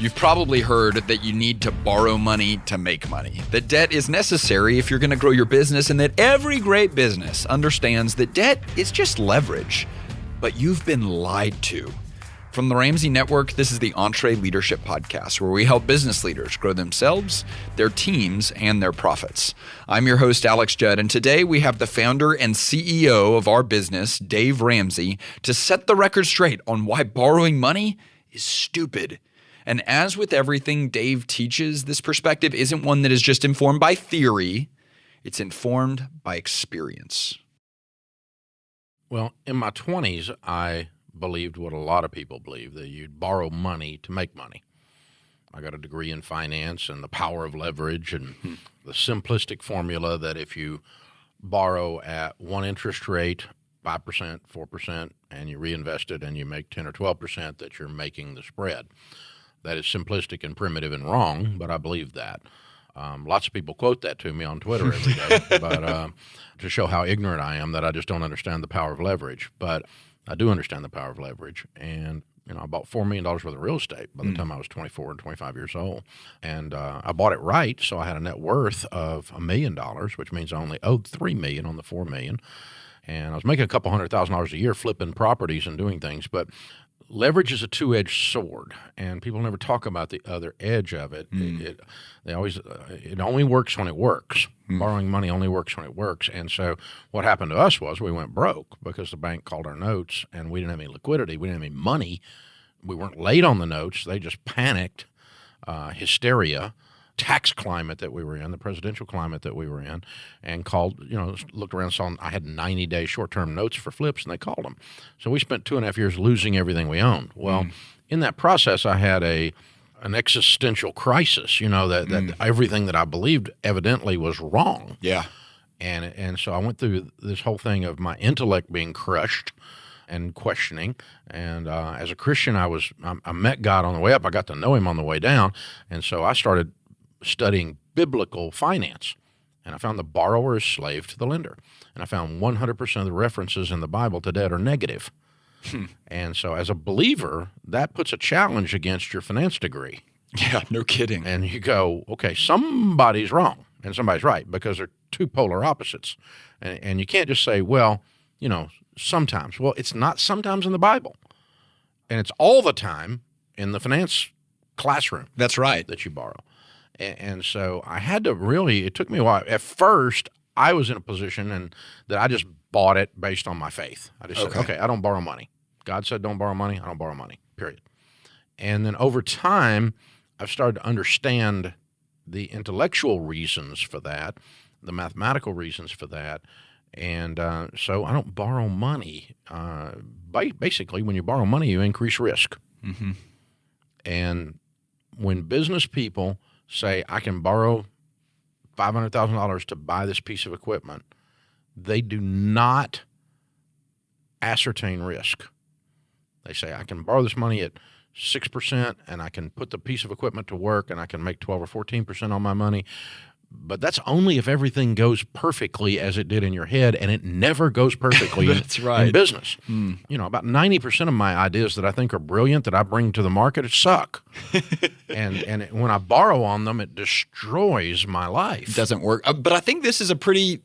You've probably heard that you need to borrow money to make money, that debt is necessary if you're going to grow your business, and that every great business understands that debt is just leverage. But you've been lied to. From the Ramsey Network, this is the EntreLeadership podcast, where we help business leaders grow themselves, their teams, and their profits. I'm your host, Alex Judd, and today we have the founder and CEO of our business, Dave Ramsey, to set the record straight on why borrowing money is stupid. And as with everything Dave teaches, this perspective isn't one that is just informed by theory. It's informed by experience. Well, in my 20s, I believed what a lot of people believe, that you'd borrow money to make money. I got a degree in finance and the power of leverage and the simplistic formula that if you borrow at one interest rate, 5%, 4%, and you reinvest it and you make 10 or 12%, that you're making the spread. That is simplistic and primitive and wrong, but I believe that. Lots of people quote that to me on Twitter every day, but to show how ignorant I am, that I just don't understand the power of leverage. But I do understand the power of leverage, and I bought $4 million worth of real estate by the time I was 24 and 25 years old, and I bought it right, so I had a net worth of $1 million, which means I only owed $3 million on the $4 million, and I was making a couple $100,000 a year flipping properties and doing things, but leverage is a two-edged sword, and people never talk about the other edge of it. It only works when it works. Borrowing money only works when it works. And so what happened to us was we went broke because the bank called our notes, and we didn't have any liquidity. We didn't have any money. We weren't late on the notes. They just panicked, hysteria, tax climate that we were in, the presidential climate that we were in, and called, looked around, saw I had 90-day short-term notes for flips, and they called them. So we spent 2.5 years losing everything we owned. Well, in that process, I had an existential crisis, that everything that I believed evidently was wrong. Yeah. And so I went through this whole thing of my intellect being crushed and questioning. And as a Christian, I met God on the way up. I got to know him on the way down. And so I started studying biblical finance, and I found the borrower is slave to the lender, and I found 100% of the references in the Bible to debt are negative. And so as a believer, that puts a challenge against your finance degree. Yeah, no kidding. And you go, okay, somebody's wrong and somebody's right, because they're two polar opposites. And you can't just say, well, sometimes. Well, it's not sometimes in the Bible, and it's all the time in the finance classroom. That's right. That you borrow. And so I had to it took me a while. At first, I was in a position and that I just bought it based on my faith. I just said, okay, I don't borrow money. God said don't borrow money. I don't borrow money, period. And then over time, I've started to understand the intellectual reasons for that, the mathematical reasons for that. And so I don't borrow money. Basically, when you borrow money, you increase risk. Mm-hmm. And when business people say, I can borrow $500,000 to buy this piece of equipment, they do not ascertain risk. They say, I can borrow this money at 6%, and I can put the piece of equipment to work, and I can make 12 or 14% on my money. But that's only if everything goes perfectly as it did in your head, and it never goes perfectly That's right. in business. About 90% of my ideas that I think are brilliant that I bring to the market suck. and when I borrow on them, it destroys my life. It doesn't work. But I think this is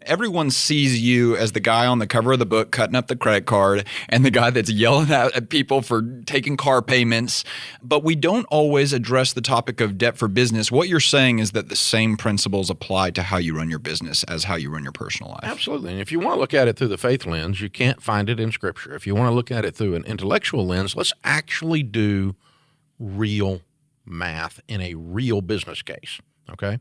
everyone sees you as the guy on the cover of the book cutting up the credit card and the guy that's yelling at people for taking car payments. But we don't always address the topic of debt for business. What you're saying is that the same principles apply to how you run your business as how you run your personal life. Absolutely. And if you want to look at it through the faith lens, you can't find it in Scripture. If you want to look at it through an intellectual lens, let's actually do real math in a real business case, okay?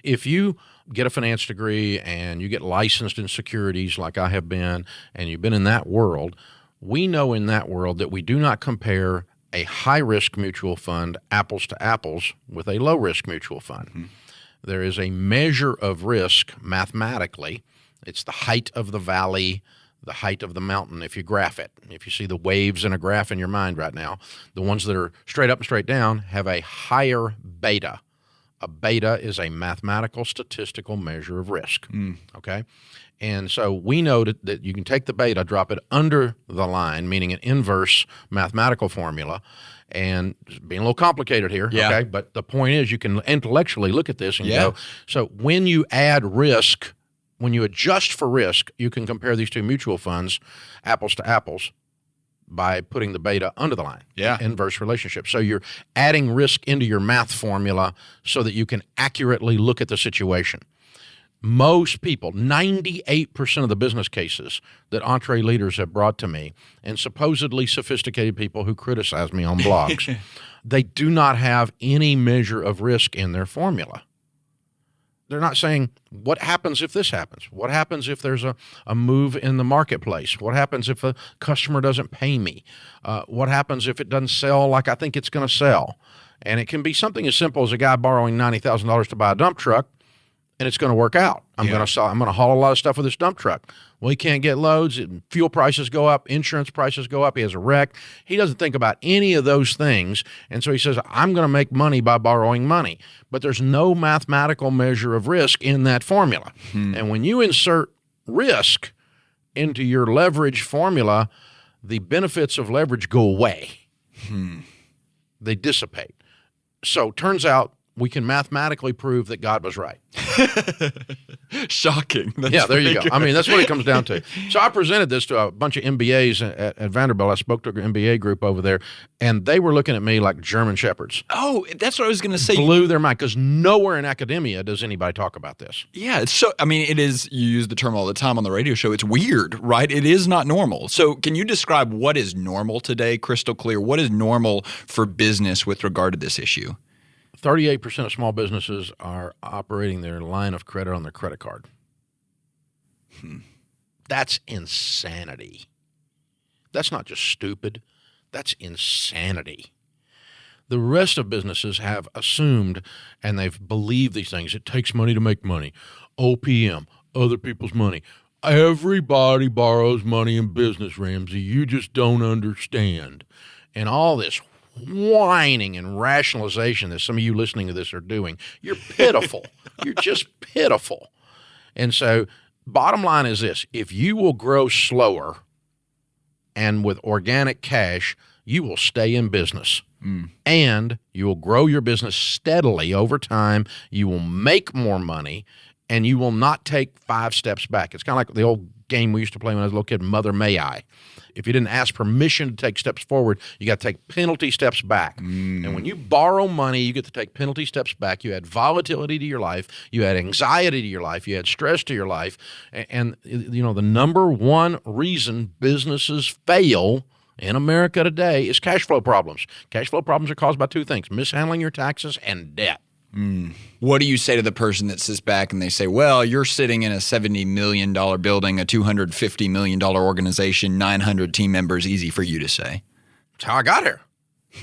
If you get a finance degree and you get licensed in securities like I have been, and you've been in that world, we know in that world that we do not compare a high-risk mutual fund, apples to apples, with a low-risk mutual fund. Mm-hmm. There is a measure of risk mathematically. It's the height of the valley, the height of the mountain if you graph it. If you see the waves in a graph in your mind right now, the ones that are straight up and straight down have a higher beta. A beta is a mathematical statistical measure of risk, okay? And so we know that you can take the beta, drop it under the line, meaning an inverse mathematical formula, and it's being a little complicated here, okay? But the point is you can intellectually look at this and go, so when you add risk, when you adjust for risk, you can compare these two mutual funds, apples to apples, by putting the beta under the line, inverse relationship. So you're adding risk into your math formula so that you can accurately look at the situation. Most people, 98% of the business cases that EntreLeaders have brought to me, and supposedly sophisticated people who criticize me on blogs, they do not have any measure of risk in their formula. They're not saying, what happens if this happens? What happens if there's a move in the marketplace? What happens if a customer doesn't pay me? What happens if it doesn't sell like I think it's going to sell? And it can be something as simple as a guy borrowing $90,000 to buy a dump truck, and it's going to work out. I'm going to haul a lot of stuff with this dump truck. Well, he can't get loads. Fuel prices go up. Insurance prices go up. He has a wreck. He doesn't think about any of those things. And so he says, I'm going to make money by borrowing money. But there's no mathematical measure of risk in that formula. And when you insert risk into your leverage formula, the benefits of leverage go away. They dissipate. So turns out we can mathematically prove that God was right. Shocking. That's there you go. Good. I mean, that's what it comes down to. So I presented this to a bunch of MBAs at Vanderbilt. I spoke to an MBA group over there, and they were looking at me like German shepherds. Oh, that's what I was going to say. Blew their mind, because nowhere in academia does anybody talk about this. Yeah, it's so, I mean, it is, you use the term all the time on the radio show, it's weird, right? It is not normal. So can you describe what is normal today, crystal clear? What is normal for business with regard to this issue? 38% of small businesses are operating their line of credit on their credit card. That's insanity. That's not just stupid. That's insanity. The rest of businesses have assumed, and they've believed these things. It takes money to make money. OPM, other people's money. Everybody borrows money in business, Ramsey. You just don't understand. And all this whining and rationalization that some of you listening to this are doing. You're pitiful. You're just pitiful. And so bottom line is this: if you will grow slower and with organic cash, you will stay in business. And you will grow your business steadily over time. You will make more money, and you will not take 5 steps back. It's kind of like the old game we used to play when I was a little kid, Mother May I. If you didn't ask permission to take steps forward, you got to take penalty steps back. And when you borrow money, you get to take penalty steps back. You add volatility to your life. You add anxiety to your life. You add stress to your life. And you know, the number one reason businesses fail in America today is cash flow problems. Cash flow problems are caused by 2 things: mishandling your taxes and debt. What do you say to the person that sits back and they say, well, you're sitting in a $70 million building, a $250 million organization, 900 team members, easy for you to say? That's how I got here.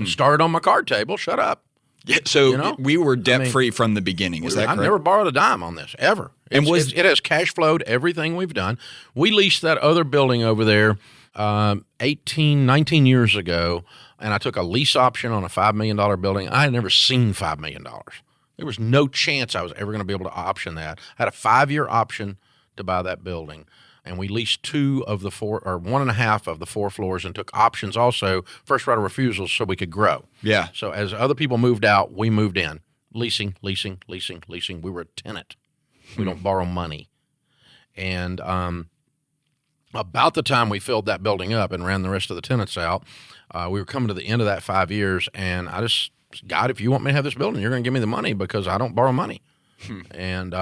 Started on my card table. Shut up. Yeah, so we were debt-free from the beginning. Is that correct? I've never borrowed a dime on this, ever. And it has cash flowed everything we've done. We leased that other building over there 19 years ago, and I took a lease option on a $5 million building. I had never seen $5 million. There was no chance I was ever going to be able to option that. I had a 5-year option to buy that building, and we leased 2 of the 4, or 1.5 of the 4 floors, and took options also, first right of refusal, so we could grow. Yeah. So as other people moved out, we moved in. Leasing. We were a tenant. We don't borrow money. And about the time we filled that building up and ran the rest of the tenants out, we were coming to the end of that 5 years, and I just, God, if you want me to have this building, you're going to give me the money, because I don't borrow money. And,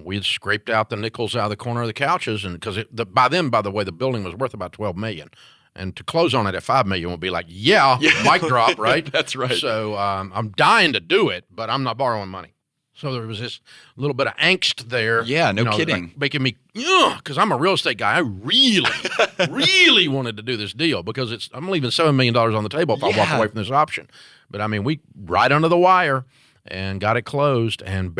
we had scraped out the nickels out of the corner of the couches, and because by then, by the way, the building was worth about $12 million. And to close on it at $5 million would be like, mic drop, right? That's right. So I'm dying to do it, but I'm not borrowing money. So there was this little bit of angst there. Yeah, no kidding. Like making me, because I'm a real estate guy. I really, really wanted to do this deal, because I'm leaving $7 million on the table if I walk away from this option. But I mean, we right under the wire and got it closed, and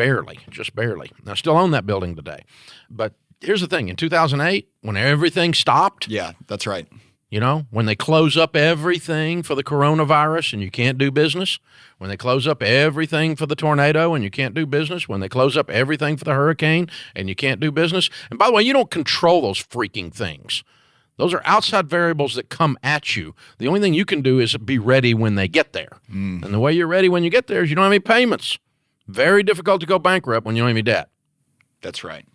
just barely. I still own that building today. But here's the thing. In 2008, when everything stopped. Yeah, that's right. You know, when they close up everything for the coronavirus and you can't do business, when they close up everything for the tornado and you can't do business, when they close up everything for the hurricane and you can't do business. And by the way, you don't control those freaking things. Those are outside variables that come at you. The only thing you can do is be ready when they get there. And the way you're ready when you get there is you don't have any payments. Very difficult to go bankrupt when you don't have any debt. That's right.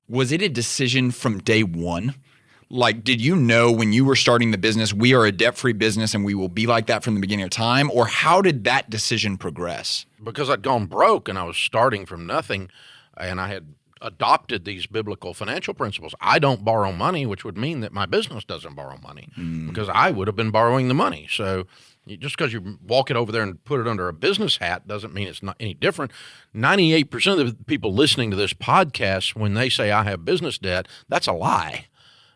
Was it a decision from day one? Like, did you know when you were starting the business, we are a debt-free business and we will be like that from the beginning of time? Or how did that decision progress? Because I'd gone broke and I was starting from nothing, and I had adopted these biblical financial principles. I don't borrow money, which would mean that my business doesn't borrow money because I would have been borrowing the money. So just because you walk it over there and put it under a business hat doesn't mean it's not any different. 98% of the people listening to this podcast, when they say I have business debt, that's a lie.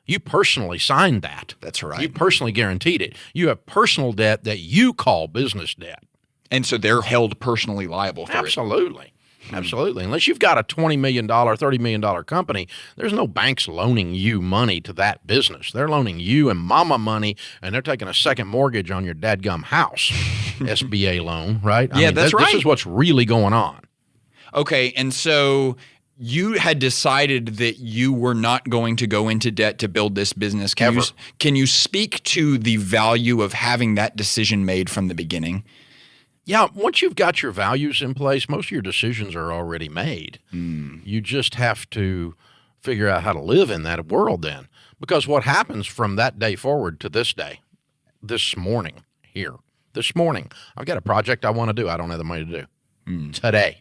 You personally signed that. That's right. You personally guaranteed it. You have personal debt that you call business debt. And so they're held personally liable for it. Absolutely. Absolutely. Unless you've got a $20 million, $30 million company, there's no banks loaning you money to that business. They're loaning you and mama money, and they're taking a second mortgage on your dadgum house, SBA loan, right? That's right. This is what's really going on. Okay, and so you had decided that you were not going to go into debt to build this business. Can you speak to the value of having that decision made from the beginning? Yeah, once you've got your values in place, most of your decisions are already made. You just have to figure out how to live in that world then. Because what happens from that day forward to this day, this morning, I've got a project I want to do. I don't have the money to do today.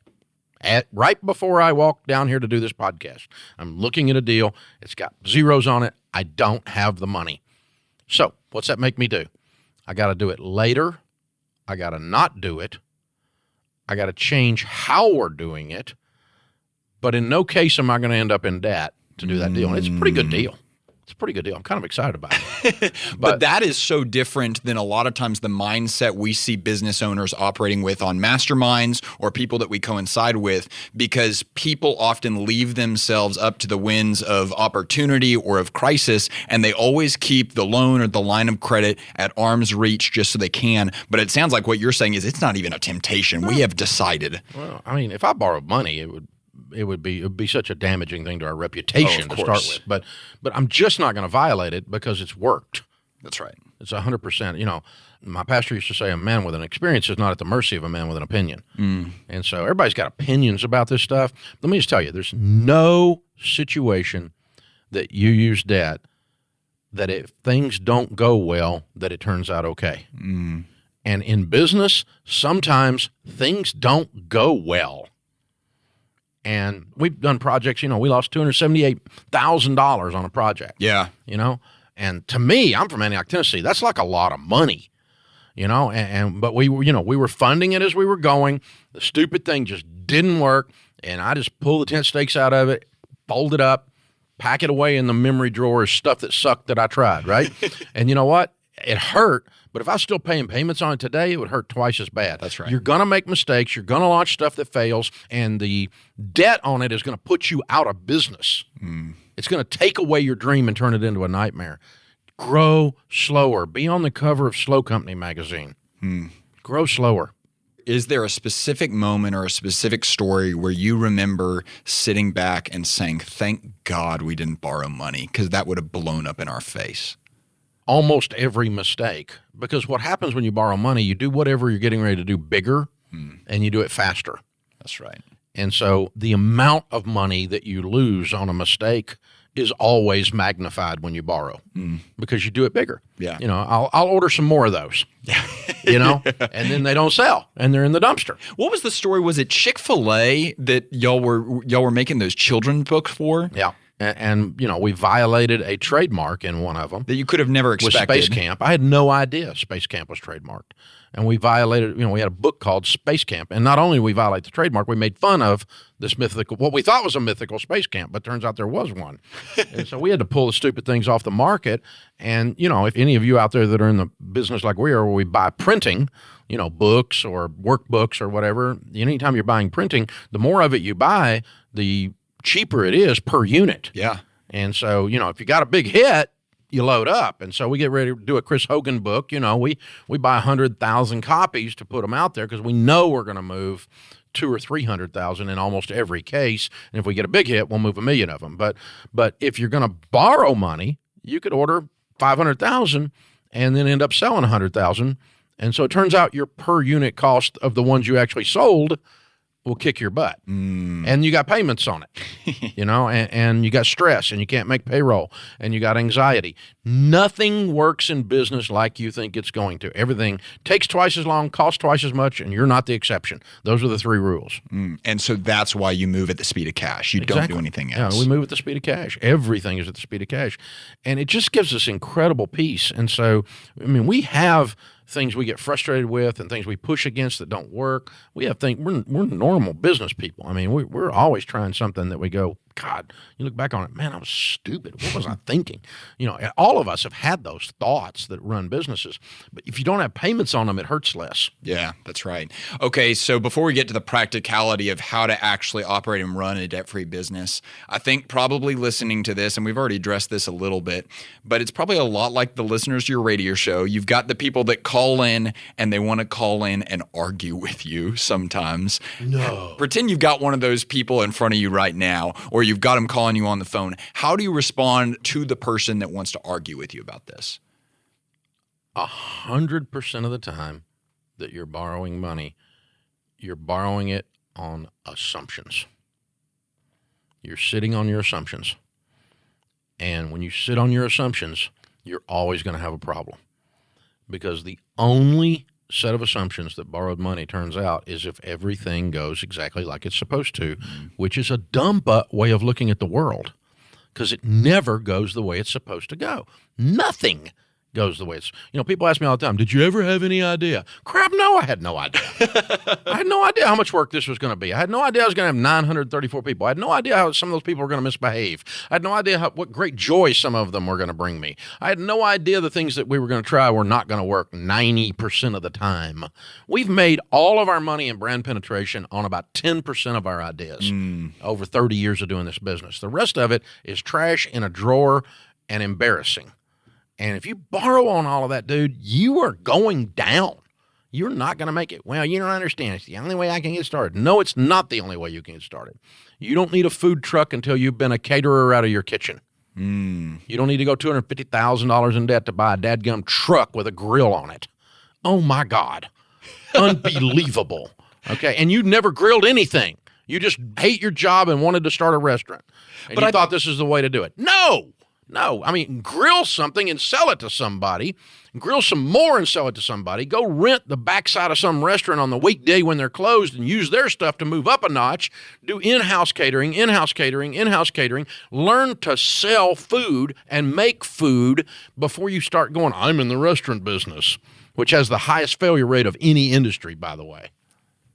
Right before I walk down here to do this podcast, I'm looking at a deal. It's got zeros on it. I don't have the money. So what's that make me do? I got to do it later. I got to not do it. I got to change how we're doing it. But in no case am I going to end up in debt to do that deal. And it's a pretty good deal. It's a pretty good deal. I'm kind of excited about it. But that is so different than a lot of times the mindset we see business owners operating with on masterminds or people that we coincide with, because people often leave themselves up to the winds of opportunity or of crisis, and they always keep the loan or the line of credit at arm's reach just so they can. But it sounds like what you're saying is it's not even a temptation. We have decided. Well, I mean, if I borrowed money, it would be such a damaging thing to our reputation to start with. But I'm just not going to violate it because it's worked. That's right. It's 100%. You know, my pastor used to say a man with an experience is not at the mercy of a man with an opinion. And so everybody's got opinions about this stuff. Let me just tell you, there's no situation that you use debt that if things don't go well, that it turns out okay. And in business, sometimes things don't go well. And we've done projects, you know, we lost $278,000 on a project. Yeah. You know, and to me, I'm from Antioch, Tennessee. That's like a lot of money, you know, but we were funding it as we were going. The stupid thing just didn't work. And I just pulled the tent stakes out of it, fold it up, pack it away in the memory drawer as stuff that sucked that I tried. Right. And you know what? It hurt. But if I was still paying payments on it today, it would hurt twice as bad. That's right. You're going to make mistakes. You're going to launch stuff that fails. And the debt on it is going to put you out of business. It's going to take away your dream and turn it into a nightmare. Grow slower. Be on the cover of Slow Company magazine. Grow slower. Is there a specific moment or a specific story where you remember sitting back and saying, thank God we didn't borrow money because that would have blown up in our face? Almost every mistake, because what happens when you borrow money, you do whatever you're getting ready to do bigger and you do it faster. That's right. And so the amount of money that you lose on a mistake is always magnified when you borrow because you do it bigger. Yeah. You know, I'll order some more of those, you know, and then they don't sell and they're in the dumpster. What was the story? Was it Chick-fil-A that y'all were making those children's books for? Yeah. And, you know, we violated a trademark in one of them. That you could have never expected. With Space Camp. I had no idea Space Camp was trademarked. And we violated, you know, we had a book called Space Camp. And not only did we violate the trademark, we made fun of this mythical, what we thought was a mythical space camp, but turns out there was one. And so we had to pull the stupid things off the market. And, you know, if any of you out there that are in the business like we are, where we buy printing, you know, books or workbooks or whatever, anytime you're buying printing, the more of it you buy, the cheaper it is per unit. Yeah. And so, you know, if you got a big hit, you load up. And so we get ready to do a Chris Hogan book. You know, we buy 100,000 copies to put them out there because we know we're going to move 200,000 or 300,000 in almost every case. And if we get a big hit, we'll move 1 million of them. But if you're going to borrow money, you could order 500,000 and then end up selling 100,000. And so it turns out your per unit cost of the ones you actually sold will kick your butt. And you got payments on it, you know, and you got stress and you can't make payroll and you got anxiety. Nothing works in business like you think it's going to. Everything takes twice as long, costs twice as much, and you're not the exception. Those are the 3 rules. And so that's why you move at the speed of cash. You don't do anything else. Yeah, we move at the speed of cash. Everything is at the speed of cash. And it just gives us incredible peace. And so, I mean, we have things we get frustrated with and things we push against that don't work. We have things, we're normal business people. I mean, we're always trying something that we go, God, you look back on it, man, I was stupid. What was I thinking? You know, all of us have had those thoughts that run businesses. But if you don't have payments on them, it hurts less. Yeah, that's right. Okay, so before we get to the practicality of how to actually operate and run a debt-free business, I think probably listening to this, and we've already addressed this a little bit, but it's probably a lot like the listeners to your radio show. You've got the people that call in and they want to call in and argue with you sometimes. No. Pretend you've got one of those people in front of you right now, or you've got them calling you on the phone. How do you respond to the person that wants to argue with you about this? 100% of the time that you're borrowing money, you're borrowing it on assumptions. You're sitting on your assumptions. And when you sit on your assumptions, you're always going to have a problem. Because the only set of assumptions that borrowed money turns out is if everything goes exactly like it's supposed to, which is a dumb way of looking at the world, because it never goes the way it's supposed to go. Nothing goes the way it's, you know, people ask me all the time, did you ever have any idea? Crap, no, I had no idea. I had no idea how much work this was going to be. I had no idea I was going to have 934 people. I had no idea how some of those people were going to misbehave. I had no idea what great joy some of them were going to bring me. I had no idea the things that we were going to try were not going to work 90% of the time. We've made all of our money in brand penetration on about 10% of our ideas over 30 years of doing this business. The rest of it is trash in a drawer and embarrassing. And if you borrow on all of that, dude, you are going down. You're not going to make it. Well, you don't understand. It's the only way I can get started. No, it's not the only way you can get started. You don't need a food truck until you've been a caterer out of your kitchen. You don't need to go $250,000 in debt to buy a dadgum truck with a grill on it. Oh, my God. Unbelievable. Okay, and you never grilled anything. You just hate your job and wanted to start a restaurant. And I thought this is the way to do it. No, I mean, grill something and sell it to somebody. Grill some more and sell it to somebody. Go rent the backside of some restaurant on the weekday when they're closed and use their stuff to move up a notch. Do in-house catering. Learn to sell food and make food before you start going, I'm in the restaurant business, which has the highest failure rate of any industry, by the way.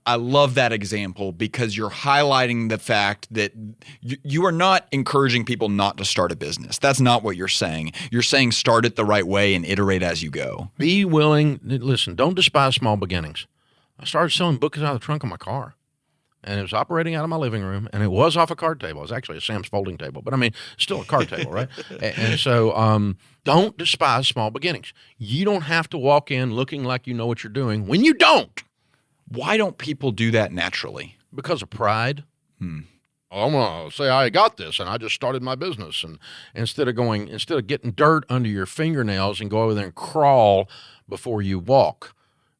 I love that example because you're highlighting the fact that you are not encouraging people not to start a business. That's not what you're saying. You're saying start it the right way and iterate as you go. Be willing. Listen, don't despise small beginnings. I started selling books out of the trunk of my car, and it was operating out of my living room, and it was off a card table. It was actually a Sam's folding table, but I mean, still a card table, right? And so don't despise small beginnings. You don't have to walk in looking like you know what you're doing when you don't. Why don't people do that naturally? Because of pride. I'm going to say I got this and I just started my business. And instead of getting dirt under your fingernails and go over there and crawl before you walk,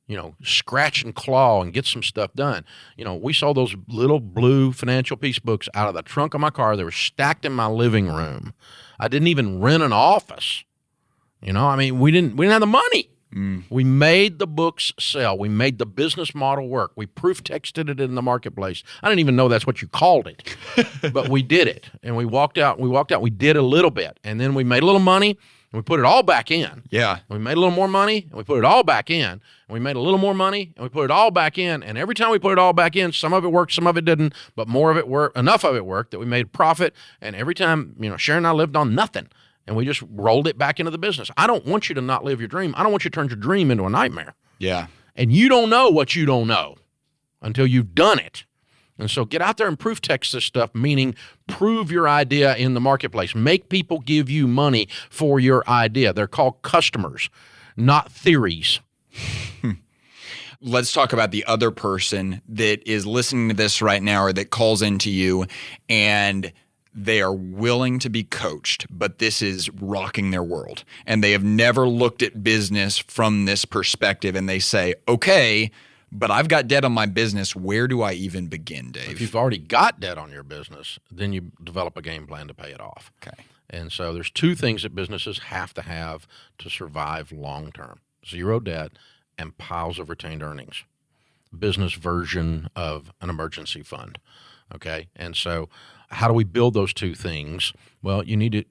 you know, scratch and claw and get some stuff done. You know, we saw those little blue financial piece books out of the trunk of my car. They were stacked in my living room. I didn't even rent an office. You know, I mean, we didn't have the money. We made the books sell. We made the business model work. We proof texted it in the marketplace. I didn't even know that's what you called it, but we did it. And we walked out. We did a little bit. And then we made a little money and we put it all back in. Yeah. We made a little more money and we put it all back in. And we made a little more money and we put it all back in. And every time we put it all back in, some of it worked, some of it didn't, but more of it worked, enough of it worked that we made profit. And every time, you know, Sharon and I lived on nothing. And we just rolled it back into the business. I don't want you to not live your dream. I don't want you to turn your dream into a nightmare. Yeah. And you don't know what you don't know until you've done it. And so get out there and proof text this stuff, meaning prove your idea in the marketplace. Make people give you money for your idea. They're called customers, not theories. Let's talk about the other person that is listening to this right now or that calls into you and they are willing to be coached, but this is rocking their world. And they have never looked at business from this perspective. And they say, okay, but I've got debt on my business. Where do I even begin, Dave? If you've already got debt on your business, then you develop a game plan to pay it off. Okay. And so there's two things that businesses have to survive long term: zero debt and piles of retained earnings. Business version of an emergency fund. Okay. And so how do we build those two things? Well, you need to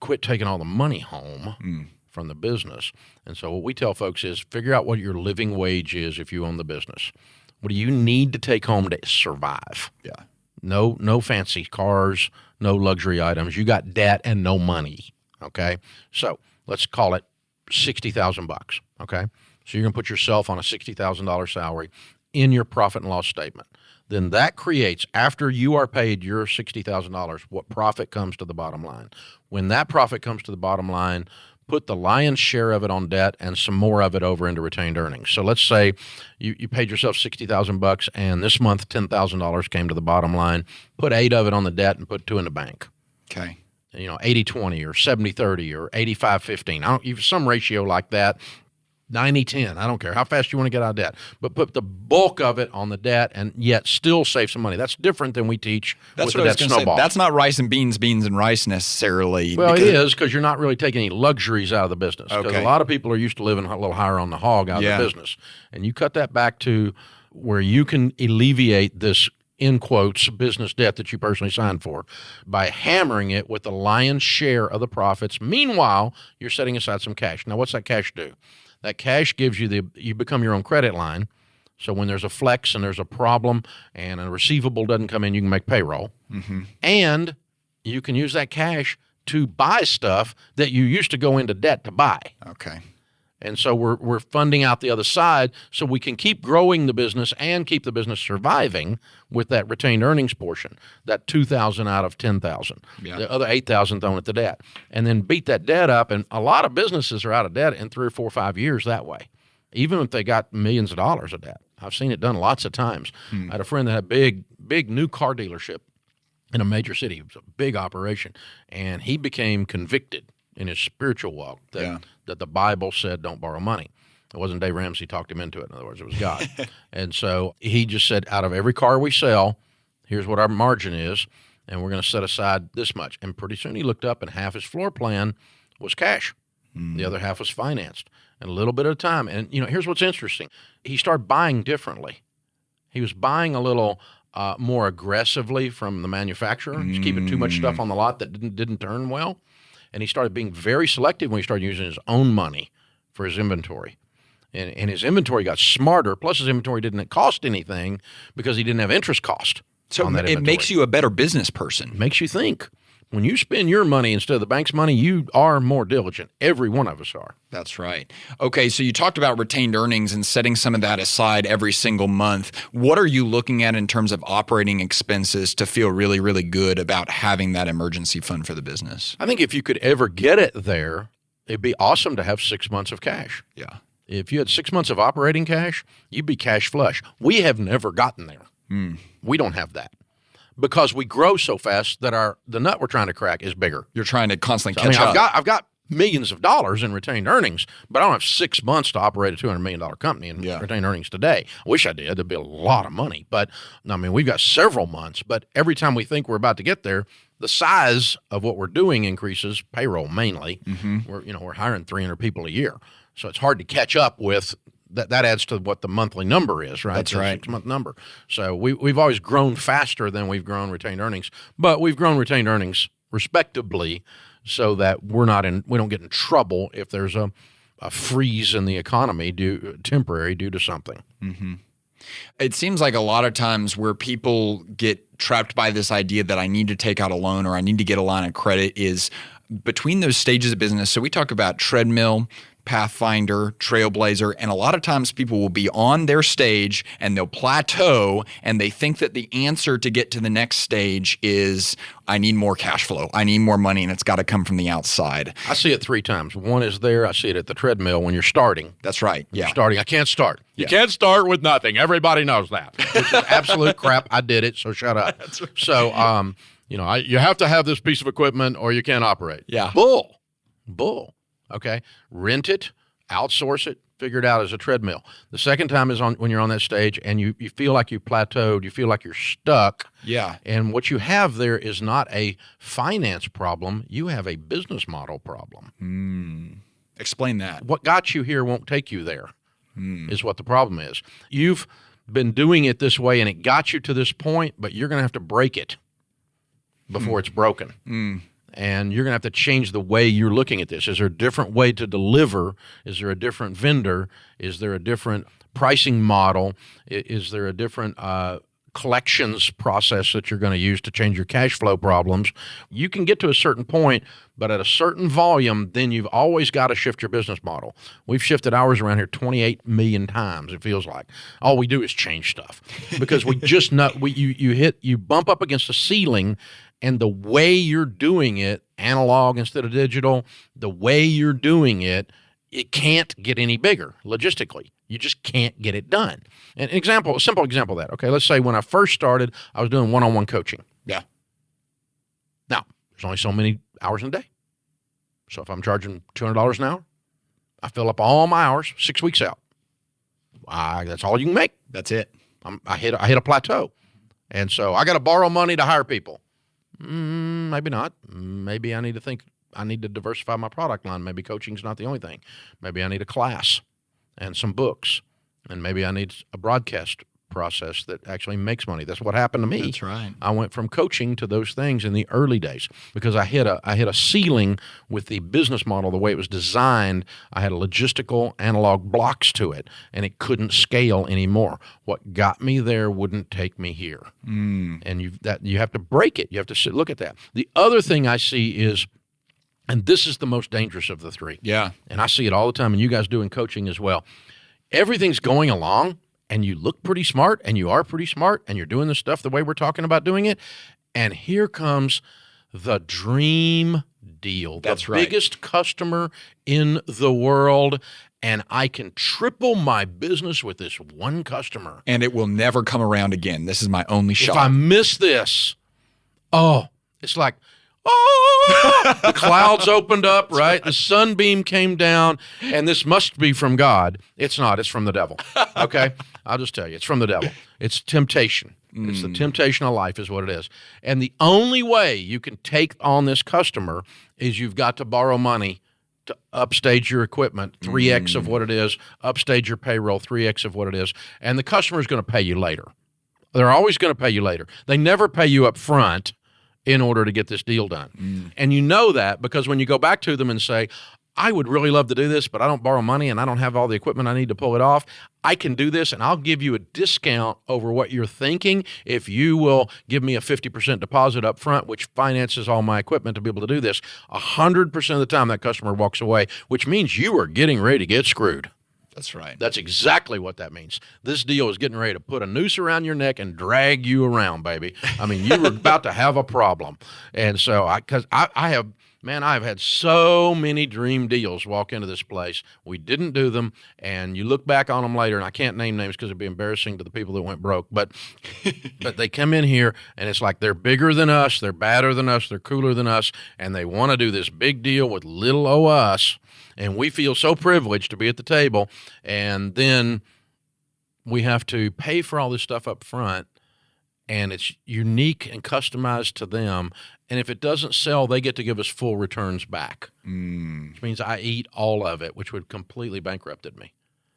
quit taking all the money home from the business. And so what we tell folks is figure out what your living wage is if you own the business. What do you need to take home to survive? Yeah. No fancy cars, no luxury items. You got debt and no money. Okay. So let's call it $60,000. Okay. So you're going to put yourself on a $60,000 salary in your profit and loss statement. Then that creates, after you are paid your $60,000, what profit comes to the bottom line. When that profit comes to the bottom line, put the lion's share of it on debt and some more of it over into retained earnings. So let's say you paid yourself $60,000 and this month $10,000 came to the bottom line. Put 8 of it on the debt and put 2 in the bank. Okay. 80-20 or 70-30 or 85-15. Some ratio like that. 90-10, I don't care how fast you want to get out of debt, but put the bulk of it on the debt and yet still save some money. That's different than we teach with the debt snowball. That's not rice and beans and rice necessarily. Well, it is because you're not really taking any luxuries out of the business. Because a lot of people are used to living a little higher on the hog out of the business. And you cut that back to where you can alleviate this, in quotes, business debt that you personally signed for by hammering it with the lion's share of the profits. Meanwhile, you're setting aside some cash. Now, what's that cash do? That cash gives you you become your own credit line. So when there's a flex and there's a problem and a receivable doesn't come in, you can make payroll. Mm-hmm. And you can use that cash to buy stuff that you used to go into debt to buy. Okay. And so we're funding out the other side so we can keep growing the business and keep the business surviving with that retained earnings portion, that $2,000 out of $10,000, the other $8,000 thrown at the debt, and then beat that debt up. And a lot of businesses are out of debt in 3 or 4 or 5 years that way, even if they got millions of dollars of debt. I've seen it done lots of times. I had a friend that had a big new car dealership in a major city. It was a big operation, and he became convicted in his spiritual walk that the Bible said don't borrow money. It wasn't Dave Ramsey talked him into it. In other words, it was God. And so he just said, out of every car we sell, here's what our margin is, and we're going to set aside this much. And pretty soon he looked up, and half his floor plan was cash. The other half was financed, and a little bit at a time. And, here's what's interesting. He started buying differently. He was buying a little more aggressively from the manufacturer. He's keeping too much stuff on the lot that didn't turn well. And he started being very selective when he started using his own money for his inventory. And his inventory got smarter, plus his inventory didn't cost anything because he didn't have interest cost on that inventory. It makes you a better business person. It makes you think. When you spend your money instead of the bank's money, you are more diligent. Every one of us are. That's right. Okay, so you talked about retained earnings and setting some of that aside every single month. What are you looking at in terms of operating expenses to feel really, really good about having that emergency fund for the business? I think if you could ever get it there, it'd be awesome to have 6 months of cash. Yeah. If you had 6 months of operating cash, you'd be cash flush. We have never gotten there. We don't have that. Because we grow so fast that the nut we're trying to crack is bigger. You're trying to constantly catch up. I've got millions of dollars in retained earnings, but I don't have 6 months to operate a $200 million company in retained earnings today. I wish I did. It'd be a lot of money. But, we've got several months. But every time we think we're about to get there, the size of what we're doing increases, payroll mainly. We're hiring 300 people a year. So it's hard to catch up with. That adds to what the monthly number is, right? That's right. 6-month number. So we've always grown faster than we've grown retained earnings, but we've grown retained earnings respectably so that we don't get in trouble if there's a freeze in the economy temporary due to something. Mm-hmm. It seems like a lot of times where people get trapped by this idea that I need to take out a loan or I need to get a line of credit is between those stages of business. So we talk about treadmill, pathfinder, trailblazer, and a lot of times people will be on their stage and they'll plateau and they think that the answer to get to the next stage is, I need more cash flow, I need more money, and it's got to come from the outside. I see it 3 times. One is there. I see it at the treadmill when you're starting. That's right. You're starting. I can't start. You Yeah. can't start with nothing. Everybody knows that. Which is absolute crap. I did it, so shut up. That's right. So, you have to have this piece of equipment or you can't operate. Yeah. Bull. Okay. Rent it, outsource it, figure it out as a treadmill. The second time is when you're on that stage and you feel like you've plateaued, you feel like you're stuck. Yeah. And what you have there is not a finance problem. You have a business model problem. Explain that. What got you here won't take you there, is what the problem is. You've been doing it this way and it got you to this point, but you're going to have to break it before it's broken. And you're going to have to change the way you're looking at this. Is there a different way to deliver? Is there a different vendor? Is there a different pricing model? Is there a different collections process that you're going to use to change your cash flow problems? You can get to a certain point, but at a certain volume, then you've always got to shift your business model. We've shifted ours around here 28 million times, it feels like. All we do is change stuff because we just you bump up against a ceiling, and the way you're doing it, analog instead of digital, the way you're doing it, it can't get any bigger logistically. You just can't get it done. An example, a simple example of that. Okay, let's say when I first started, I was doing one-on-one coaching. Yeah. Now, there's only so many hours in a day. So if I'm charging $200 an hour, I fill up all my hours 6 weeks out. That's all you can make. That's it. I hit a plateau. And so I got to borrow money to hire people. Maybe not. Maybe I need to diversify my product line. Maybe coaching's not the only thing. Maybe I need a class and some books. And maybe I need a broadcast process that actually makes money. That's what happened to me. That's right. I went from coaching to those things in the early days because I hit a ceiling with the business model, the way it was designed. I had logistical analog blocks to it, and it couldn't scale anymore. What got me there wouldn't take me here. And you have to break it. You have to look at that. The other thing I see is, and this is the most dangerous of the 3. Yeah. And I see it all the time, and you guys do in coaching as well. Everything's going along, and you look pretty smart, and you are pretty smart, and you're doing the stuff the way we're talking about doing it. And here comes the dream deal. That's the right. biggest customer in the world, and I can triple my business with this one customer. And it will never come around again. This is my only shot. If I miss this, it's like, the clouds opened up, right? The sunbeam came down, and this must be from God. It's not. It's from the devil, okay? I'll just tell you. It's from the devil. It's temptation. It's the temptation of life is what it is. And the only way you can take on this customer is you've got to borrow money to upstage your equipment, 3X of what it is, upstage your payroll, 3X of what it is, and the customer is going to pay you later. They're always going to pay you later. They never pay you up front in order to get this deal done. And you know that because when you go back to them and say, I would really love to do this, but I don't borrow money and I don't have all the equipment I need to pull it off. I can do this and I'll give you a discount over what you're thinking if you will give me a 50% deposit up front, which finances all my equipment to be able to do this. 100% of the time that customer walks away, which means you are getting ready to get screwed. That's right. That's exactly what that means. This deal is getting ready to put a noose around your neck and drag you around, baby. I mean, you were about to have a problem. And so I've had so many dream deals walk into this place. We didn't do them, and you look back on them later, and I can't name names because it'd be embarrassing to the people that went broke, but they come in here, and it's like they're bigger than us, they're badder than us, they're cooler than us, and they want to do this big deal with little o us, and we feel so privileged to be at the table, and then we have to pay for all this stuff up front, and it's unique and customized to them. And if it doesn't sell, they get to give us full returns back, which means I eat all of it, which would completely bankrupted me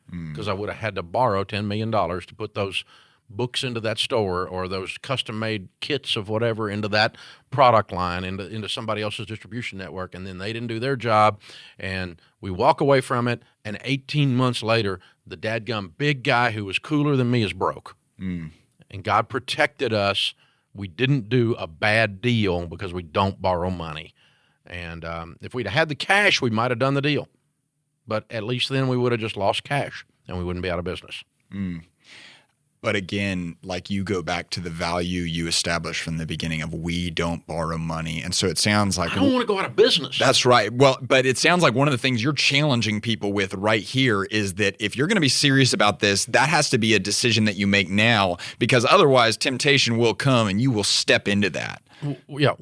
because I would have had to borrow $10 million to put those books into that store or those custom-made kits of whatever into that product line, into somebody else's distribution network, and then they didn't do their job, and we walk away from it, and 18 months later, the dadgum big guy who was cooler than me is broke. And God protected us. We didn't do a bad deal because we don't borrow money. And if we'd had the cash, we might have done the deal. But at least then we would have just lost cash and we wouldn't be out of business. But again, like you go back to the value you established from the beginning of we don't borrow money. And so it sounds like— I don't want to go out of business. That's right. Well, but it sounds like one of the things you're challenging people with right here is that if you're going to be serious about this, that has to be a decision that you make now, because otherwise temptation will come and you will step into that. Yeah.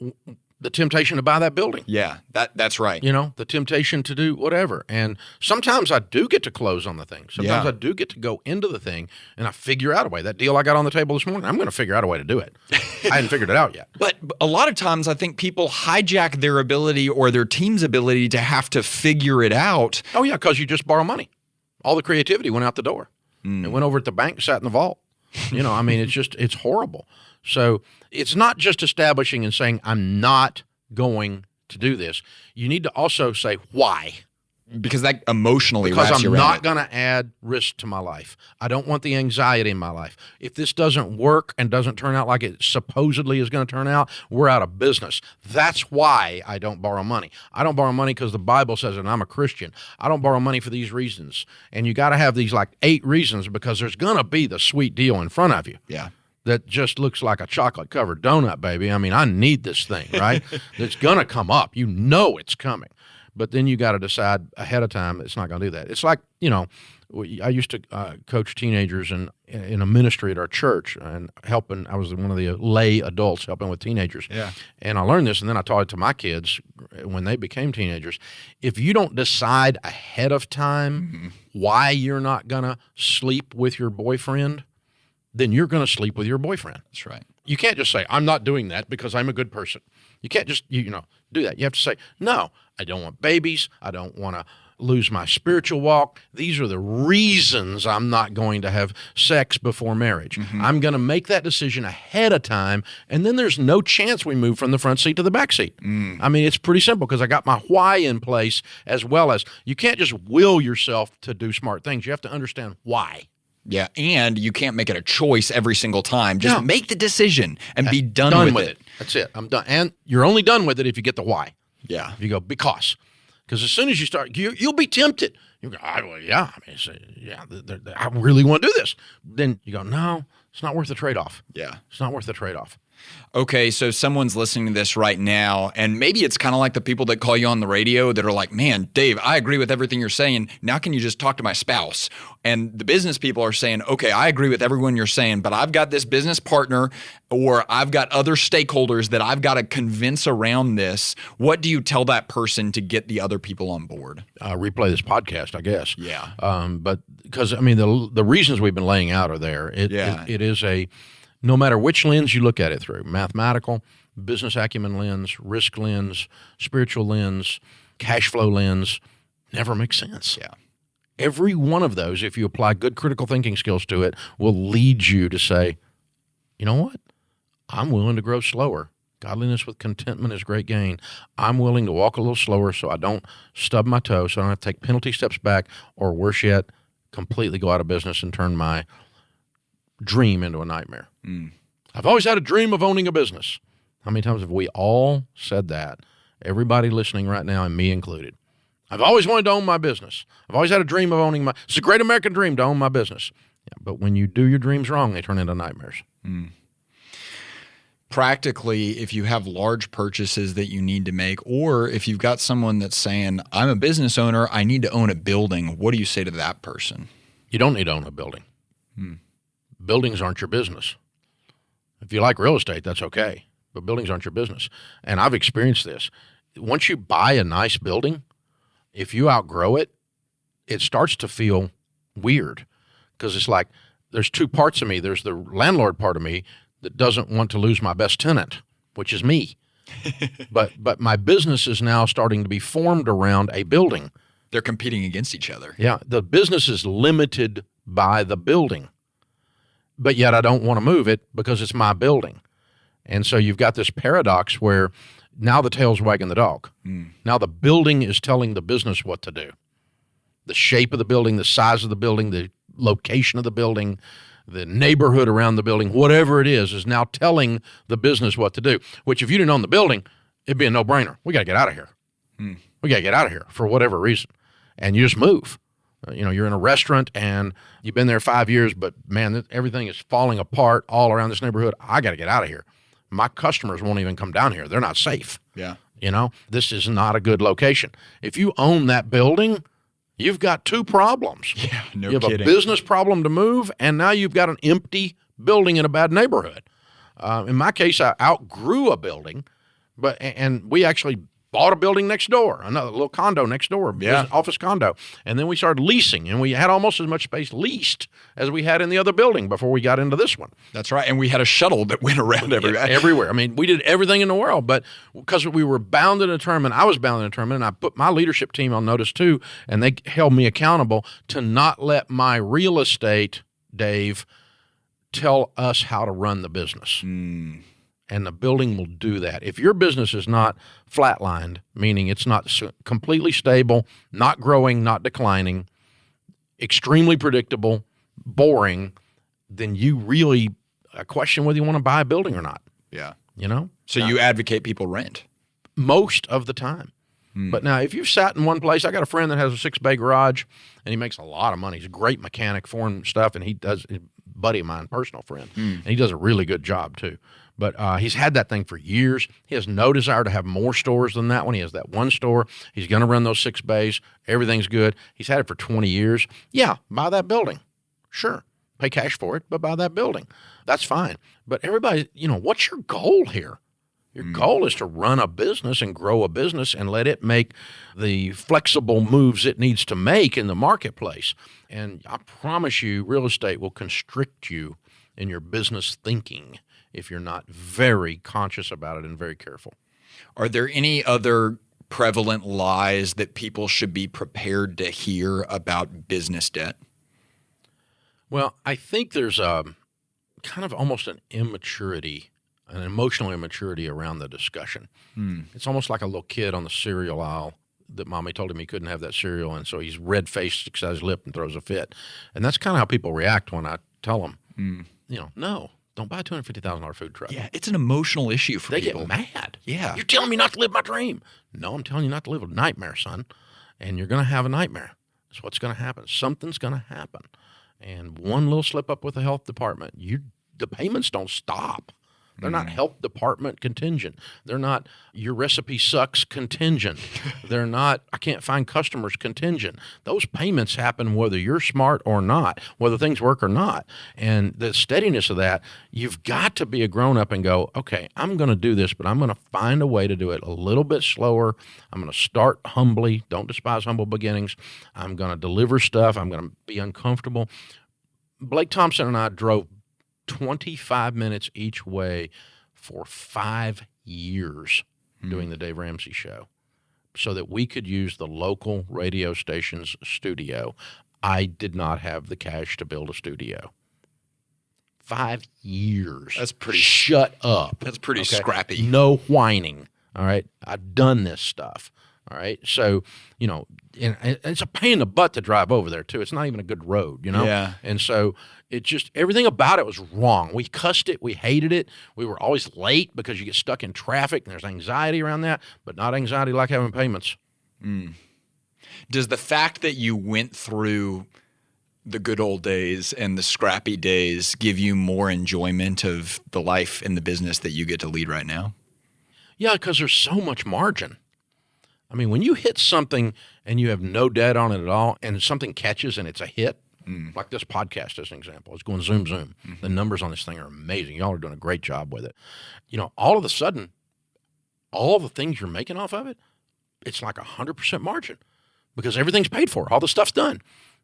The temptation to buy that building. Yeah, that's right. The temptation to do whatever. And sometimes I do get to close on the thing. Sometimes I do get to go into the thing and I figure out a way. That deal I got on the table this morning, I'm going to figure out a way to do it. I hadn't figured it out yet. But a lot of times I think people hijack their ability or their team's ability to have to figure it out. Oh, yeah, because you just borrow money. All the creativity went out the door. It went over at the bank, sat in the vault. It's horrible. So it's not just establishing and saying, I'm not going to do this. You need to also say why. Because that emotionally Because wraps you I'm around not it. going to add risk to my life. I don't want the anxiety in my life. If this doesn't work and doesn't turn out like it supposedly is going to turn out, we're out of business. That's why I don't borrow money. I don't borrow money because the Bible says it and I'm a Christian. I don't borrow money for these reasons. And you got to have these like 8 reasons because there's going to be the sweet deal in front of you. Yeah. That just looks like a chocolate-covered donut, baby. I mean, I need this thing, right? It's going to come up. You know it's coming. But then you got to decide ahead of time it's not going to do that. It's like, I used to coach teenagers in a ministry at our church and helping. I was one of the lay adults helping with teenagers. Yeah. And I learned this, and then I taught it to my kids when they became teenagers. If you don't decide ahead of time why you're not going to sleep with your boyfriend, then you're going to sleep with your boyfriend. That's right. You can't just say, I'm not doing that because I'm a good person. You can't just, do that. You have to say, no, I don't want babies. I don't want to lose my spiritual walk. These are the reasons I'm not going to have sex before marriage. I'm going to make that decision ahead of time, and then there's no chance we move from the front seat to the back seat. I mean, it's pretty simple because I got my why in place as well as you can't just will yourself to do smart things. You have to understand why. Yeah, and you can't make it a choice every single time. Just make the decision and be done with it. That's it. I'm done. And you're only done with it if you get the why. Yeah. If you go, because as soon as you start, you'll be tempted. You go, I really want to do this. Then you go, no, it's not worth the trade-off. Yeah. It's not worth the trade-off. Okay, so someone's listening to this right now, and maybe it's kind of like the people that call you on the radio that are like, man, Dave, I agree with everything you're saying. Now can you just talk to my spouse? And the business people are saying, okay, I agree with everyone you're saying, but I've got this business partner or I've got other stakeholders that I've got to convince around this. What do you tell that person to get the other people on board? Replay this podcast, I guess. Yeah. But because, the reasons we've been laying out are there. It is no matter which lens you look at it through, mathematical, business acumen lens, risk lens, spiritual lens, cash flow lens, never makes sense. Yeah. Every one of those, if you apply good critical thinking skills to it, will lead you to say, you know what? I'm willing to grow slower. Godliness with contentment is great gain. I'm willing to walk a little slower so I don't stub my toe, so I don't have to take penalty steps back, or worse yet, completely go out of business and turn my dream into a nightmare. I've always had a dream of owning a business. How many times have we all said that? Everybody listening right now, and me included. I've always wanted to own my business. I've always had a dream of owning it's a great American dream to own my business. Yeah, but when you do your dreams wrong, they turn into nightmares. Practically, if you have large purchases that you need to make, or if you've got someone that's saying, I'm a business owner, I need to own a building, what do you say to that person? You don't need to own a building. Buildings aren't your business. If you like real estate, that's okay, but buildings aren't your business. And I've experienced this. Once you buy a nice building, if you outgrow it, it starts to feel weird because it's like there's 2 parts of me. There's the landlord part of me that doesn't want to lose my best tenant, which is me. But my business is now starting to be formed around a building. They're competing against each other. Yeah, the business is limited by the building. But yet I don't want to move it because it's my building. And so you've got this paradox where now the tail's wagging the dog. Now the building is telling the business what to do. The shape of the building, the size of the building, the location of the building, the neighborhood around the building, whatever it is now telling the business what to do, which if you didn't own the building, it'd be a no-brainer. We got to get out of here. We got to get out of here for whatever reason. and you just move. You're in a restaurant and you've been there 5 years, but man, everything is falling apart all around this neighborhood. I got to get out of here. My customers won't even come down here. They're not safe. Yeah. This is not a good location. If you own that building, you've got two problems. Yeah, no kidding. You have kidding. a business problem to move, and now you've got an empty building in a bad neighborhood. In my case, I outgrew a building, and we actually bought a building next door, another little condo next door, office condo. And then we started leasing, and we had almost as much space leased as we had in the other building before we got into this one. That's right. And we had a shuttle that went around everywhere. I mean, we did everything in the world, but because we were bound and determined, I was bound and determined, and I put my leadership team on notice too, and they held me accountable to not let my real estate, Dave, tell us how to run the business. And the building will do that. If your business is not flatlined, meaning it's not completely stable, not growing, not declining, extremely predictable, boring, then you really question whether you want to buy a building or not. Yeah. So you advocate people rent? Most of the time. But now, if you've sat in one place, I got a friend that has a 6-bay garage, and he makes a lot of money. He's a great mechanic, foreign stuff, and he's a buddy of mine, personal friend, and he does a really good job too. But he's had that thing for years. He has no desire to have more stores than that one. He has that one store. He's going to run those 6 bays. Everything's good. He's had it for 20 years. Yeah, buy that building. Sure. Pay cash for it, but buy that building. That's fine. But everybody, what's your goal here? Your goal is to run a business and grow a business and let it make the flexible moves it needs to make in the marketplace. And I promise you, real estate will constrict you in your business thinking if you're not very conscious about it and very careful. Are there any other prevalent lies that people should be prepared to hear about business debt? Well, I think there's a kind of almost an immaturity, an emotional immaturity around the discussion. It's almost like a little kid on the cereal aisle that mommy told him he couldn't have that cereal, and so he's red-faced, sticks out his lip, and throws a fit. And that's kind of how people react when I tell them, no. Don't buy a $250,000 food truck. Yeah, it's an emotional issue for people. They get mad. Yeah. You're telling me not to live my dream. No, I'm telling you not to live a nightmare, son. And you're going to have a nightmare. That's what's going to happen. Something's going to happen. And one little slip up with the health department, the payments don't stop. They're not health department contingent. They're not your recipe sucks contingent. They're not I can't find customers contingent. Those payments happen whether you're smart or not, whether things work or not. And the steadiness of that, you've got to be a grown-up and go, okay, I'm going to do this, but I'm going to find a way to do it a little bit slower. I'm going to start humbly. Don't despise humble beginnings. I'm going to deliver stuff. I'm going to be uncomfortable. Blake Thompson and I drove 25 minutes each way for 5 years doing the Dave Ramsey show so that we could use the local radio station's studio. I did not have the cash to build a studio. 5 years. That's pretty. Shut up. That's pretty scrappy. No whining. All right. I've done this stuff. All right. So, and it's a pain in the butt to drive over there too. It's not even a good road, Yeah. And so it just, everything about it was wrong. We cussed it. We hated it. We were always late because you get stuck in traffic and there's anxiety around that, but not anxiety like having payments. Does the fact that you went through the good old days and the scrappy days give you more enjoyment of the life and the business that you get to lead right now? Yeah, because there's so much margin. I mean, when you hit something and you have no debt on it at all and something catches and it's a hit, like this podcast as an example, it's going zoom, zoom. The numbers on this thing are amazing. Y'all are doing a great job with it. All of a sudden, all the things you're making off of it, it's like 100% margin because everything's paid for. All the stuff's done.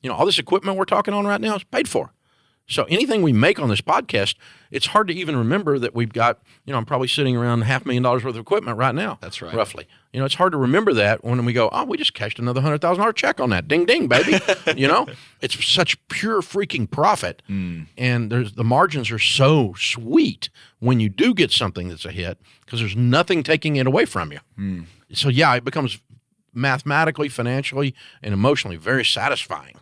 All this equipment we're talking on right now is paid for. So anything we make on this podcast, it's hard to even remember that we've got, I'm probably sitting around $500,000 worth of equipment right now. That's right. Roughly. It's hard to remember that when we go, oh, we just cashed another $100,000 check on that. Ding, ding, baby. It's such pure freaking profit. And the margins are so sweet when you do get something that's a hit because there's nothing taking it away from you. So, yeah, it becomes mathematically, financially, and emotionally very satisfying.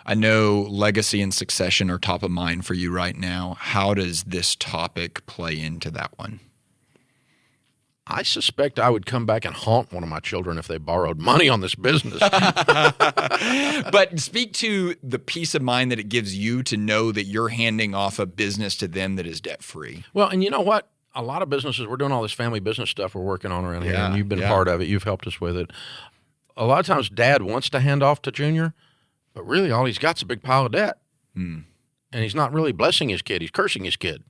I know legacy and succession are top of mind for you right now. How does this topic play into that one? I suspect I would come back and haunt one of my children if they borrowed money on this business. But speak to the peace of mind that it gives you to know that you're handing off a business to them that is debt-free. Well, and you know what? A lot of businesses, we're doing all this family business stuff we're working on around here, and you've been part of it. You've helped us with it. A lot of times Dad wants to hand off to Junior, but really all he's got is a big pile of debt. And he's not really blessing his kid. He's cursing his kid.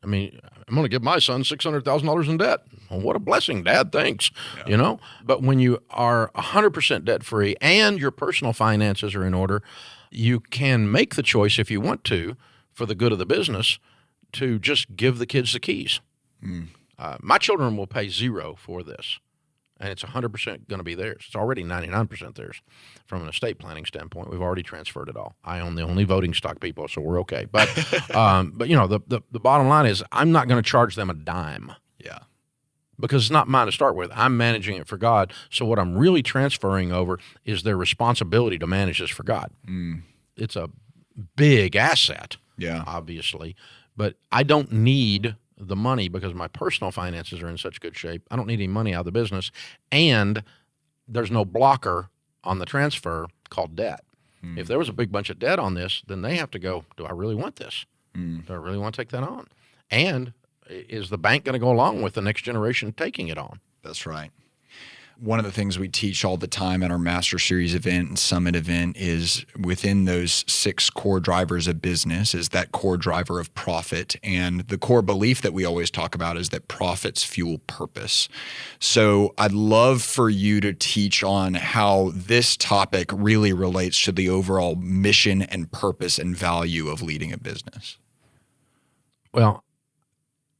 I mean, I'm going to give my son $600,000 in debt. Well, what a blessing, Dad, thanks, you know. But when you are 100% debt-free and your personal finances are in order, you can make the choice if you want to, for the good of the business, to just give the kids the keys. My children will pay zero for this, and it's 100% going to be theirs. It's already 99% theirs from an estate planning standpoint. We've already transferred it all. I own the only voting stock, people, so we're okay. But, but you know, the bottom line is I'm not going to charge them a dime. Yeah. Because it's not mine to start with. I'm managing it for God. So what I'm really transferring over is their responsibility to manage this for God. It's a big asset, obviously. But I don't need the money because my personal finances are in such good shape. I don't need any money out of the business. And there's no blocker on the transfer called debt. If there was a big bunch of debt on this, then they have to go, do I really want this? Do I really want to take that on? And is the bank going to go along with the next generation taking it on? That's right. One of the things we teach all the time at our Master Series event and Summit event is within those 6 core drivers of business is that core driver of profit. And the core belief that we always talk about is that profits fuel purpose. So I'd love for you to teach on how this topic really relates to the overall mission and purpose and value of leading a business. Well,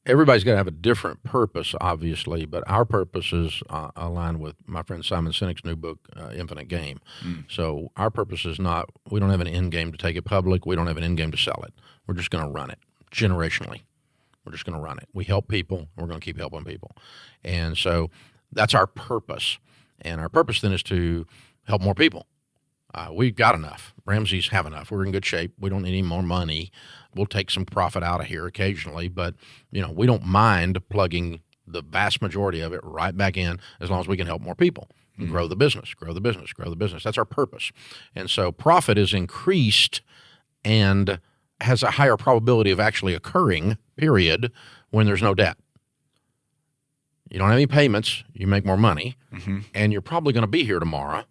everybody's got to have a different purpose, obviously, but our purpose is aligned with my friend Simon Sinek's new book, Infinite Game. So our purpose is not, we don't have an end game to take it public. We don't have an end game to sell it. We're just going to run it generationally. We're just going to run it. We help people. We're going to keep helping people. And so that's our purpose. And our purpose then is to help more people. We've got enough. Ramsey's have enough. We're in good shape. We don't need any more money. We'll take some profit out of here occasionally, but you know, we don't mind plugging the vast majority of it right back in as long as we can help more people. Grow the business, grow the business, grow the business. That's our purpose. And so profit is increased and has a higher probability of actually occurring, period, when there's no debt. You don't have any payments, you make more money, and you're probably going to be here tomorrow,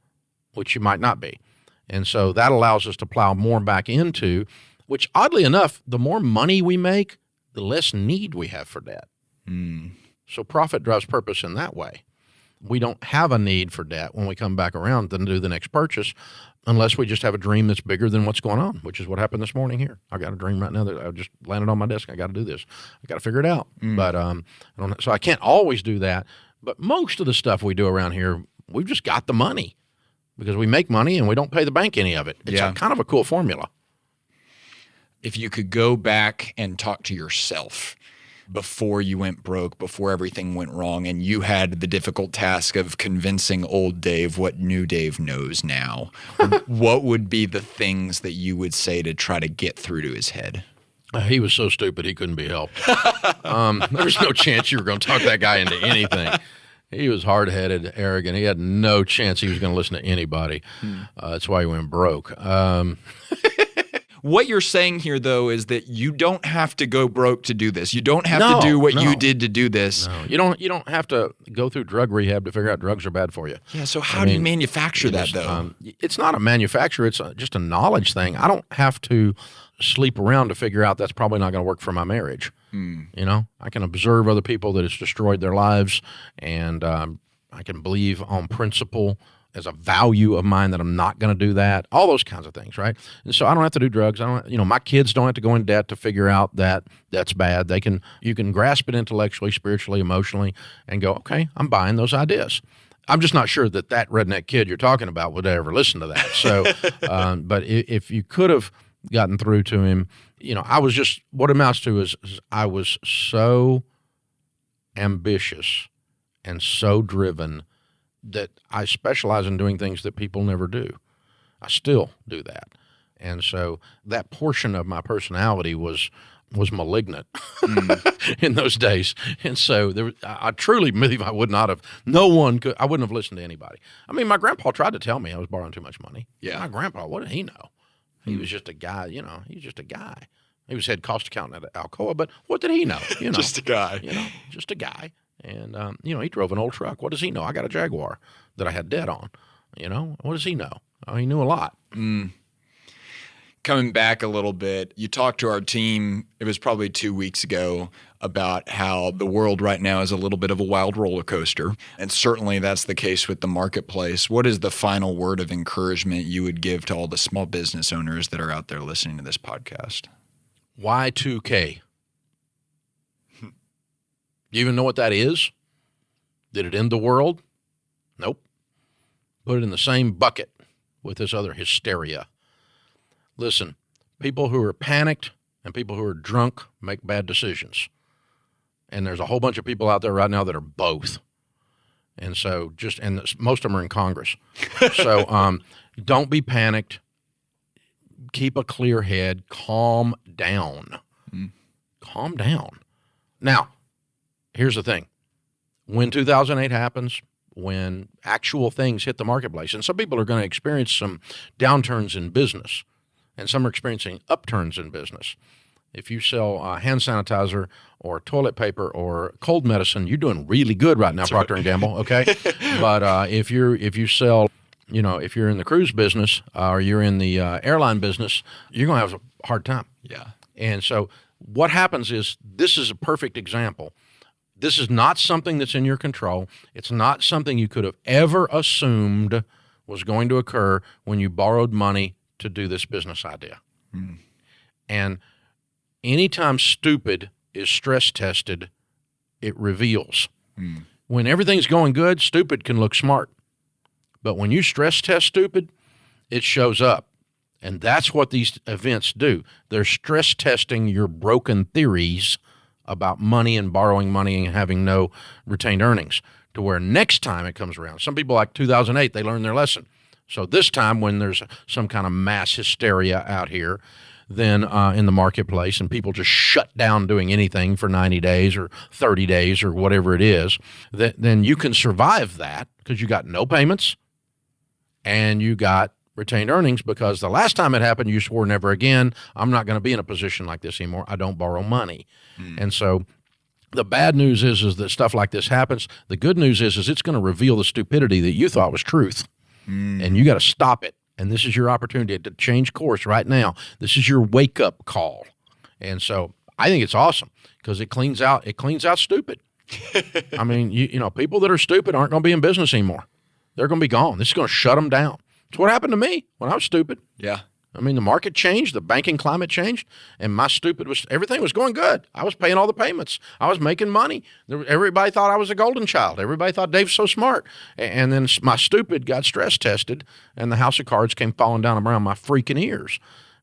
which you might not be. And so that allows us to plow more back into, which oddly enough, the more money we make, the less need we have for debt. So profit drives purpose in that way. We don't have a need for debt when we come back around to do the next purchase unless we just have a dream that's bigger than what's going on, which is what happened this morning here. I got a dream right now that I just landed on my desk. I got to do this. I got to figure it out. But so I can't always do that. But most of the stuff we do around here, we've just got the money because we make money and we don't pay the bank any of it. It's kind of a cool formula. If you could go back and talk to yourself before you went broke, before everything went wrong, and you had the difficult task of convincing old Dave what new Dave knows now, what would be the things that you would say to try to get through to his head? He was so stupid he couldn't be helped. There was no chance you were going to talk that guy into anything. He was hard-headed, arrogant. He had no chance he was going to listen to anybody. That's why he went broke. What you're saying here, though, is that you don't have to go broke to do this. You don't have to do what you did to do this. No, you don't have to go through drug rehab to figure out drugs are bad for you. Yeah, so how do you manufacture that, though? It's not a manufacture. It's just a knowledge thing. I don't have to sleep around to figure out that's probably not going to work for my marriage. You know, I can observe other people that it's destroyed their lives, and I can believe on principle as a value of mine that I'm not going to do that, all those kinds of things, right? And so I don't have to do drugs. My kids don't have to go in debt to figure out that that's bad. You can grasp it intellectually, spiritually, emotionally, and go, okay, I'm buying those ideas. I'm just not sure that redneck kid you're talking about would ever listen to that. So, but if you could have gotten through to him, I was just, what it amounts to is I was so ambitious and so driven that I specialize in doing things that people never do. I still do that. And so that portion of my personality was was malignant in those days. And so I truly believe I wouldn't have listened to anybody. I mean, my grandpa tried to tell me I was borrowing too much money. Yeah. My grandpa, what did he know? He was just a guy, he's just a guy. He was head cost accountant at Alcoa, but what did he know? Just a guy. Just a guy. And, he drove an old truck. What does he know? I got a Jaguar that I had debt on. What does he know? Oh, he knew a lot. Coming back a little bit, you talked to our team, it was probably 2 weeks ago, about how the world right now is a little bit of a wild roller coaster. And certainly that's the case with the marketplace. What is the final word of encouragement you would give to all the small business owners that are out there listening to this podcast? Y2K. You even know what that is? Did it end the world? Nope. Put it in the same bucket with this other hysteria. Listen, people who are panicked and people who are drunk make bad decisions. And there's a whole bunch of people out there right now that are both. And so most of them are in Congress. So don't be panicked. Keep a clear head. Calm down. Calm down. Now, here's the thing. When 2008 happens, when actual things hit the marketplace, and some people are going to experience some downturns in business, and some are experiencing upturns in business. If you sell hand sanitizer or toilet paper or cold medicine, you're doing really good right now, Procter & Gamble, okay? But if you sell, if you're in the cruise business or you're in the airline business, you're going to have a hard time. Yeah. And so what happens is, this is a perfect example. This is not something that's in your control. It's not something you could have ever assumed was going to occur when you borrowed money to do this business idea. And anytime stupid is stress tested, it reveals. When everything's going good, stupid can look smart. But when you stress test stupid, it shows up. And that's what these events do. They're stress testing your broken theories about money and borrowing money and having no retained earnings, to where next time it comes around, some people like 2008, they learned their lesson. So this time when there's some kind of mass hysteria out here, then in the marketplace, and people just shut down doing anything for 90 days or 30 days or whatever it is, then you can survive that because you got no payments and you got retained earnings, because the last time it happened, you swore never again. I'm not going to be in a position like this anymore. I don't borrow money. And so the bad news is that stuff like this happens. The good news is it's going to reveal the stupidity that you thought was truth. And you got to stop it. And this is your opportunity to change course right now. This is your wake-up call. And so I think it's awesome because it cleans out stupid. I mean, people that are stupid aren't going to be in business anymore. They're going to be gone. This is going to shut them down. It's what happened to me when I was stupid. Yeah. I mean, the market changed, the banking climate changed, and everything was going good. I was paying all the payments. I was making money. Everybody thought I was a golden child. Everybody thought Dave's so smart. And then my stupid got stress tested, and the house of cards came falling down around my freaking ears.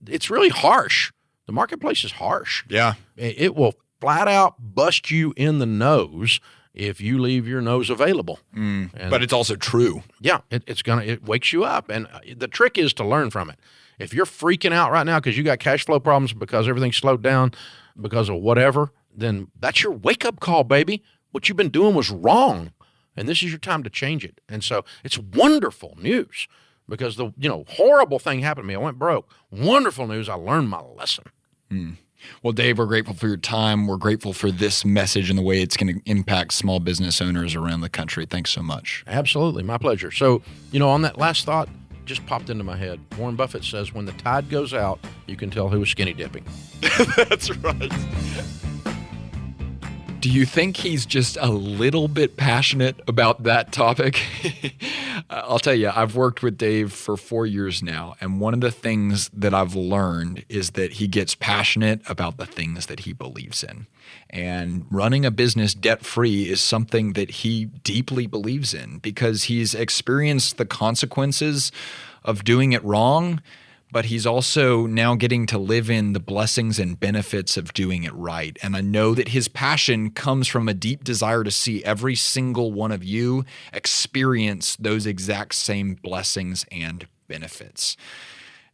It's really harsh. The marketplace is harsh. Yeah. It will flat out bust you in the nose if you leave your nose available. But it's also true. Yeah, it wakes you up. And the trick is to learn from it. If you're freaking out right now because you got cash flow problems because everything's slowed down because of whatever, then that's your wake-up call, baby. What you've been doing was wrong, and this is your time to change it. And so it's wonderful news because the horrible thing happened to me. I went broke. Wonderful news. I learned my lesson. Well, Dave, we're grateful for your time. We're grateful for this message and the way it's going to impact small business owners around the country. Thanks so much. Absolutely. My pleasure. So, on that last thought, just popped into my head. Warren Buffett says, when the tide goes out, you can tell who was skinny dipping. That's right. Do you think he's just a little bit passionate about that topic? I'll tell you, I've worked with Dave for 4 years now, and one of the things that I've learned is that he gets passionate about the things that he believes in. And running a business debt-free is something that he deeply believes in because he's experienced the consequences of doing it wrong, but he's also now getting to live in the blessings and benefits of doing it right. And I know that his passion comes from a deep desire to see every single one of you experience those exact same blessings and benefits.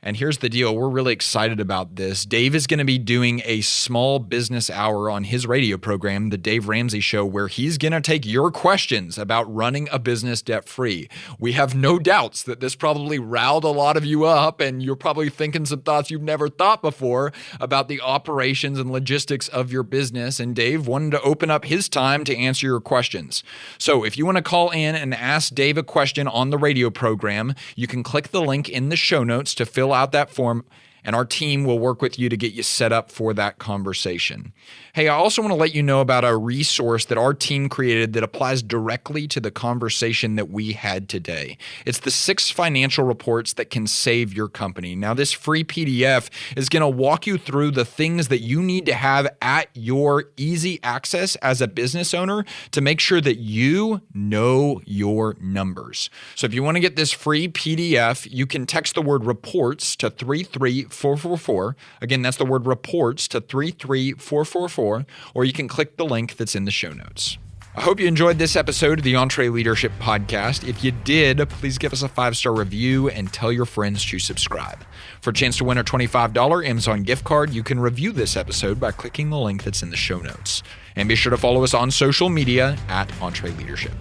And here's the deal. We're really excited about this. Dave is going to be doing a small business hour on his radio program, The Dave Ramsey Show, where he's going to take your questions about running a business debt-free. We have no doubts that this probably riled a lot of you up, and you're probably thinking some thoughts you've never thought before about the operations and logistics of your business. And Dave wanted to open up his time to answer your questions. So if you want to call in and ask Dave a question on the radio program, you can click the link in the show notes to fill out that form, and our team will work with you to get you set up for that conversation. Hey, I also want to let you know about a resource that our team created that applies directly to the conversation that we had today. It's the 6 financial reports that can save your company. Now, this free PDF is going to walk you through the things that you need to have at your easy access as a business owner to make sure that you know your numbers. So if you want to get this free PDF, you can text the word reports to 33444. Again, that's the word reports to 33444. Or you can click the link that's in the show notes. I hope you enjoyed this episode of the EntreLeadership podcast. If you did, please give us a 5-star review and tell your friends to subscribe. For a chance to win a $25 Amazon gift card, you can review this episode by clicking the link that's in the show notes. And be sure to follow us on social media at EntreLeadership.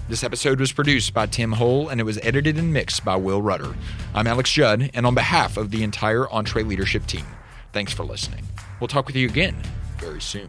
This episode was produced by Tim Hull, and it was edited and mixed by Will Rudder. I'm Alex Judd, and on behalf of the entire EntreLeadership team, thanks for listening. We'll talk with you again very soon.